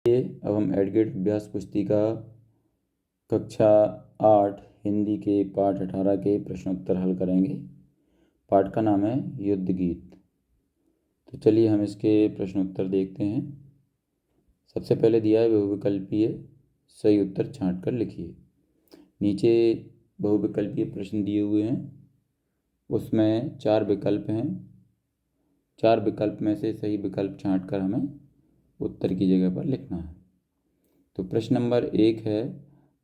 अब हम एडगेट अभ्यास पुस्तिका कक्षा 8 हिंदी के पाठ 18 के प्रश्नोत्तर हल करेंगे। पाठ का नाम है युद्ध गीत। तो चलिए हम इसके प्रश्नोत्तर देखते हैं। सबसे पहले दिया है बहुविकल्पीय सही उत्तर छांट कर लिखिए। नीचे बहुविकल्पीय प्रश्न दिए हुए हैं, उसमें 4 विकल्प हैं। 4 विकल्प में से सही विकल्प छांट कर हमें उत्तर की जगह पर लिखना है। तो प्रश्न नंबर 1 है,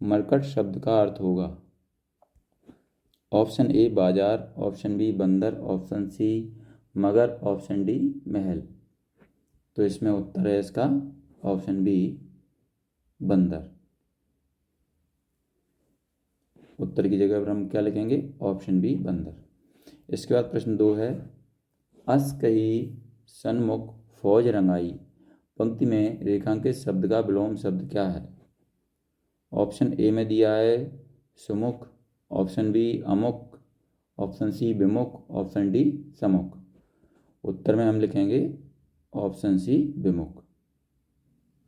मरकट शब्द का अर्थ होगा। ऑप्शन ए बाजार, ऑप्शन बी बंदर, ऑप्शन सी मगर, ऑप्शन डी महल। तो इसमें उत्तर है इसका ऑप्शन बी बंदर। उत्तर की जगह पर हम क्या लिखेंगे? ऑप्शन बी बंदर। इसके बाद प्रश्न 2 है, अस कही सन्मुख फौज रंगाई। पंक्ति में रेखांकित शब्द का विलोम शब्द क्या है? ऑप्शन ए में दिया है सुमुख, ऑप्शन बी अमुक, ऑप्शन सी विमुख, ऑप्शन डी समुख। उत्तर में हम लिखेंगे ऑप्शन सी विमुख।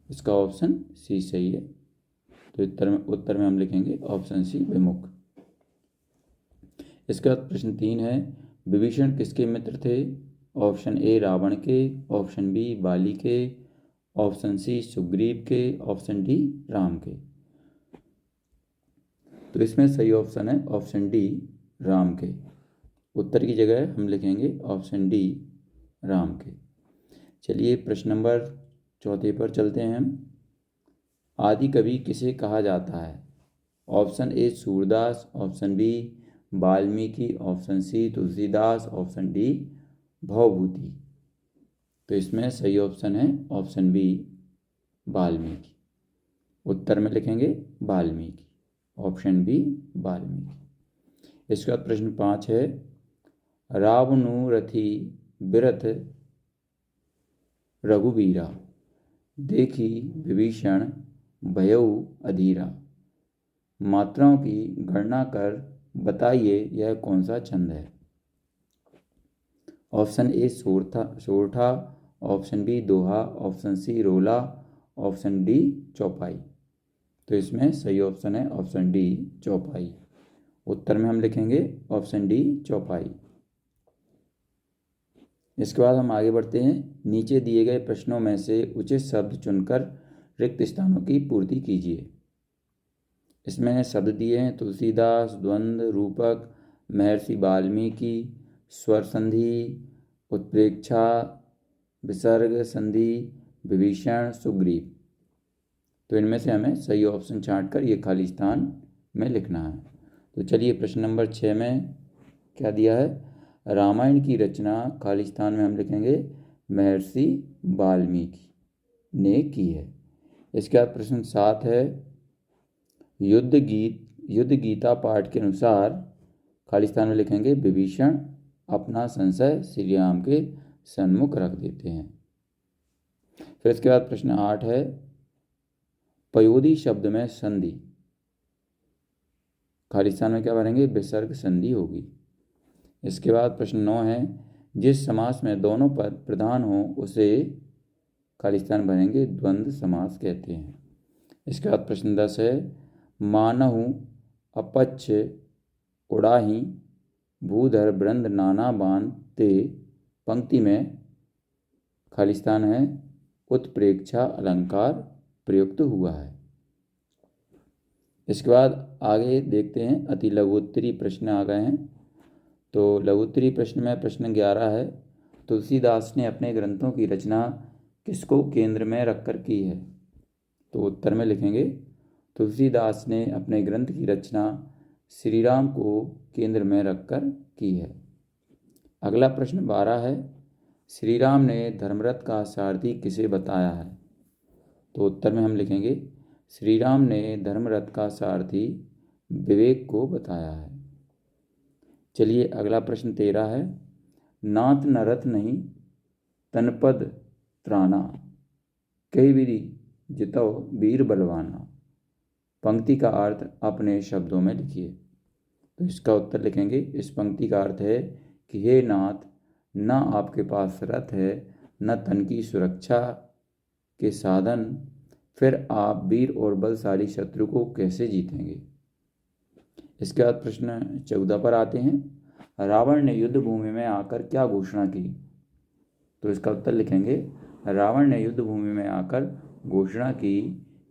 इसका ऑप्शन सी सही है। तो उत्तर में हम लिखेंगे ऑप्शन सी विमुख। इसके बाद प्रश्न 3 है, विभीषण किसके मित्र थे? ऑप्शन ए रावण के, ऑप्शन बी बाली के, ऑप्शन सी सुग्रीव के, ऑप्शन डी राम के। तो इसमें सही ऑप्शन है ऑप्शन डी राम के। उत्तर की जगह हम लिखेंगे ऑप्शन डी राम के। चलिए प्रश्न नंबर 4 पर चलते हैं हम। आदि कवि किसे कहा जाता है? Option A Surdas, option B Valmiki, option C Tulsidas, option D Bhavabhuti. तो इसमें सही ऑप्शन है ऑप्शन बी वाल्मीकि। उत्तर में लिखेंगे वाल्मीकि, ऑप्शन बी वाल्मीकि। इसके बाद प्रश्न 5 है, रावणु रथी बिरथ रघुबीरा, देखी विभीषण भयउ अधीरा। मात्राओं की गणना कर बताइए यह कौन सा छंद है? ऑप्शन ए सोरठा, ऑप्शन बी दोहा, ऑप्शन सी रोला, ऑप्शन डी चौपाई। तो इसमें सही ऑप्शन है ऑप्शन डी चौपाई। उत्तर में हम लिखेंगे ऑप्शन डी चौपाई। इसके बाद हम आगे बढ़ते हैं। नीचे दिए गए प्रश्नों में से उचित शब्द चुनकर रिक्त स्थानों की पूर्ति कीजिए। इसमें शब्द दिए हैं तुलसीदास, द्वंद्व, रूपक, महर्षि वाल्मीकि, स्वर संधि, उत्प्रेक्षा, विसर्ग संधि, विभीषण, सुग्रीव। तो इनमें से हमें सही ऑप्शन छांट कर ये खाली स्थान में लिखना है। तो चलिए प्रश्न नंबर 6 में क्या दिया है? रामायण की रचना खाली स्थान में हम लिखेंगे महर्षि वाल्मीकि ने की है। इसके बाद प्रश्न 7 है, युद्ध गीता पाठ के अनुसार खाली स्थान में लिखेंगे विभीषण अपना संशय श्री राम के सन्मुख रख देते हैं। फिर इसके बाद प्रश्न 8 है, पयोधी शब्द में संधि खाली स्थान में क्या भरेंगे? विसर्ग संधि होगी। इसके बाद प्रश्न 9 है, जिस समास में दोनों पद प्रधान हो उसे खाली स्थान भरेंगे द्वंद्व समास कहते हैं। इसके बाद प्रश्न 10 है, मानहु अपच्छ उड़ाही भूधर बृंद नाना बान ते। पंक्ति में खाली स्थान है उत्प्रेक्षा अलंकार प्रयुक्त हुआ है। इसके बाद आगे देखते हैं, अति लघुत्तरी प्रश्न आ गए हैं। तो लघुत्तरी प्रश्न में प्रश्न 11 है, तुलसीदास ने अपने ग्रंथों की रचना किसको केंद्र में रखकर की है? तो उत्तर में लिखेंगे तुलसीदास ने अपने ग्रंथ की रचना श्री राम को केंद्र में रखकर की है। अगला प्रश्न 12 है, श्री राम ने धर्मरथ का सारथी किसे बताया है? तो उत्तर में हम लिखेंगे श्री राम ने धर्मरथ का सारथी विवेक को बताया है। चलिए अगला प्रश्न 13 है, नाथ न रथ नहीं तनपद त्राना, कई विधि जितो वीर बलवाना। पंक्ति का अर्थ अपने शब्दों में लिखिए। तो इसका उत्तर लिखेंगे, इस पंक्ति का अर्थ है कि हे नाथ, न आपके पास रथ है, न तन की सुरक्षा के साधन, फिर आप वीर और बलशाली शत्रु को कैसे जीतेंगे। इसके बाद प्रश्न 14 पर आते हैं। रावण ने युद्ध भूमि में आकर क्या घोषणा की। तो इसका उत्तर लिखेंगे, रावण ने युद्ध भूमि में आकर घोषणा की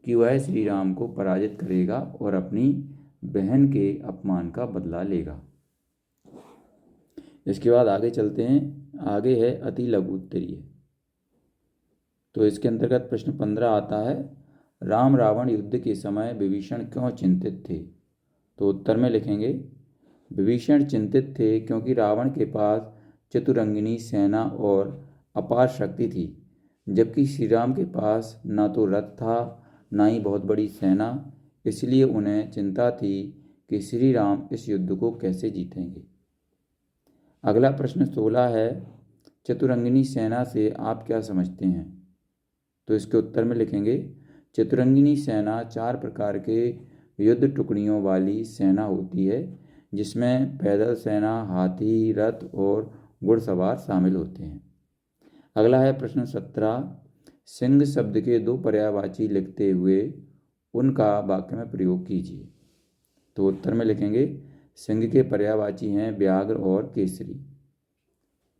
कि वह श्री राम को पराजित करेगा और अपनी बहन के अपमान का बदला लेगा। इसके बाद आगे चलते हैं। आगे है अति लघु उत्तरीय। तो इसके अंतर्गत प्रश्न 15 आता है, राम रावण युद्ध के समय विभीषण क्यों चिंतित थे। तो उत्तर में लिखेंगे, विभीषण चिंतित थे क्योंकि रावण के पास चतुरंगिनी सेना और अपार शक्ति थी, जबकि श्री राम के पास ना तो रथ था ना ही बहुत बड़ी सेना। इसलिए उन्हें चिंता थी कि श्री राम इस युद्ध को कैसे जीतेंगे। अगला प्रश्न 16 है, चतुरंगिनी सेना से आप क्या समझते हैं। तो इसके उत्तर में लिखेंगे, चतुरंगिनी सेना 4 प्रकार के युद्ध टुकड़ियों वाली सेना होती है, जिसमें पैदल सेना, हाथी, रथ और घुड़सवार शामिल होते हैं। अगला है प्रश्न 17, सिंह शब्द के 2 पर्यायवाची लिखते हुए उनका वाक्य में प्रयोग कीजिए। तो उत्तर में लिखेंगे, सिंह के पर्यायवाची हैं व्याघ्र और केसरी।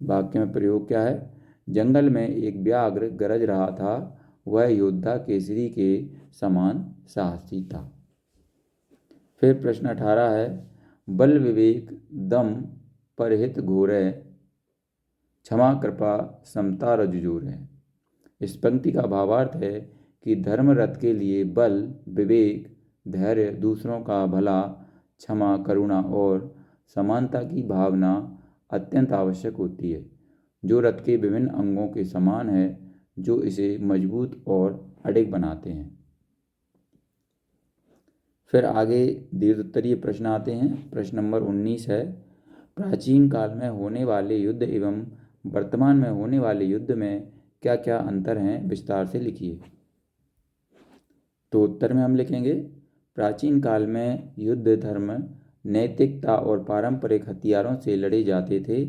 वाक्य में प्रयोग क्या है, जंगल में एक व्याघ्र गरज रहा था, वह योद्धा केसरी के समान साहसी था। फिर प्रश्न 18 है, बल विवेक दम परहित घोरय, क्षमा कृपा समता रजुजोरय। इस पंक्ति का भावार्थ है कि धर्म रथ के लिए बल, विवेक, धैर्य, दूसरों का भला, क्षमा, करुणा और समानता की भावना अत्यंत आवश्यक होती है, जो रथ के विभिन्न अंगों के समान है, जो इसे मजबूत और अडिग बनाते हैं। फिर आगे दीर्घोत्तरीय प्रश्न आते हैं। प्रश्न नंबर 19 है, प्राचीन काल में होने वाले युद्ध एवं वर्तमान में होने वाले युद्ध में क्या क्या अंतर हैं, विस्तार से लिखिए। तो उत्तर में हम लिखेंगे, प्राचीन काल में युद्ध धर्म, नैतिकता और पारंपरिक हथियारों से लड़े जाते थे,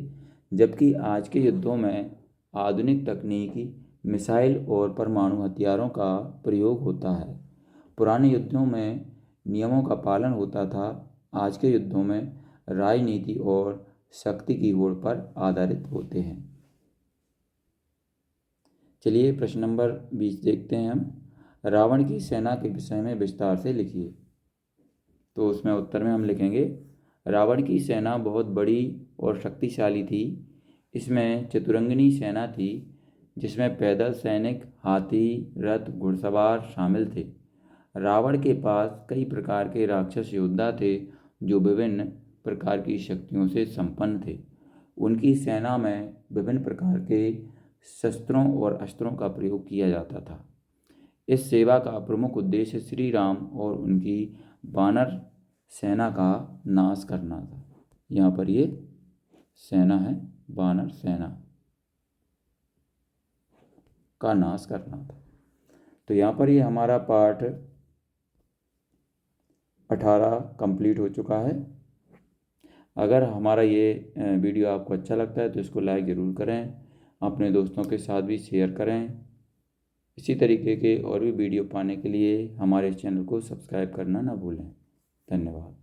जबकि आज के युद्धों में आधुनिक तकनीकी, मिसाइल और परमाणु हथियारों का प्रयोग होता है। पुराने युद्धों में नियमों का पालन होता था, आज के युद्धों में राजनीति और शक्ति की होड़ पर आधारित होते हैं। चलिए प्रश्न नंबर 20 देखते हैं हम। रावण की सेना के विषय में विस्तार से लिखिए। तो उसमें उत्तर में हम लिखेंगे, रावण की सेना बहुत बड़ी और शक्तिशाली थी। इसमें चतुरंगिनी सेना थी, जिसमें पैदल सैनिक, हाथी, रथ, घुड़सवार शामिल थे। रावण के पास कई प्रकार के राक्षस योद्धा थे, जो विभिन्न प्रकार की शक्तियों से संपन्न थे। उनकी सेना में विभिन्न प्रकार के शस्त्रों और अस्त्रों का प्रयोग किया जाता था। इस सेवा का प्रमुख उद्देश्य श्री राम और उनकी वानर सेना का नाश करना था। यहाँ पर ये सेना है, वानर सेना का नाश करना था। तो यहाँ पर ये हमारा पाठ 18 कंप्लीट हो चुका है। अगर हमारा ये वीडियो आपको अच्छा लगता है तो इसको लाइक ज़रूर करें, अपने दोस्तों के साथ भी शेयर करें। इसी तरीके के और भी वीडियो पाने के लिए हमारे चैनल को सब्सक्राइब करना ना भूलें। धन्यवाद।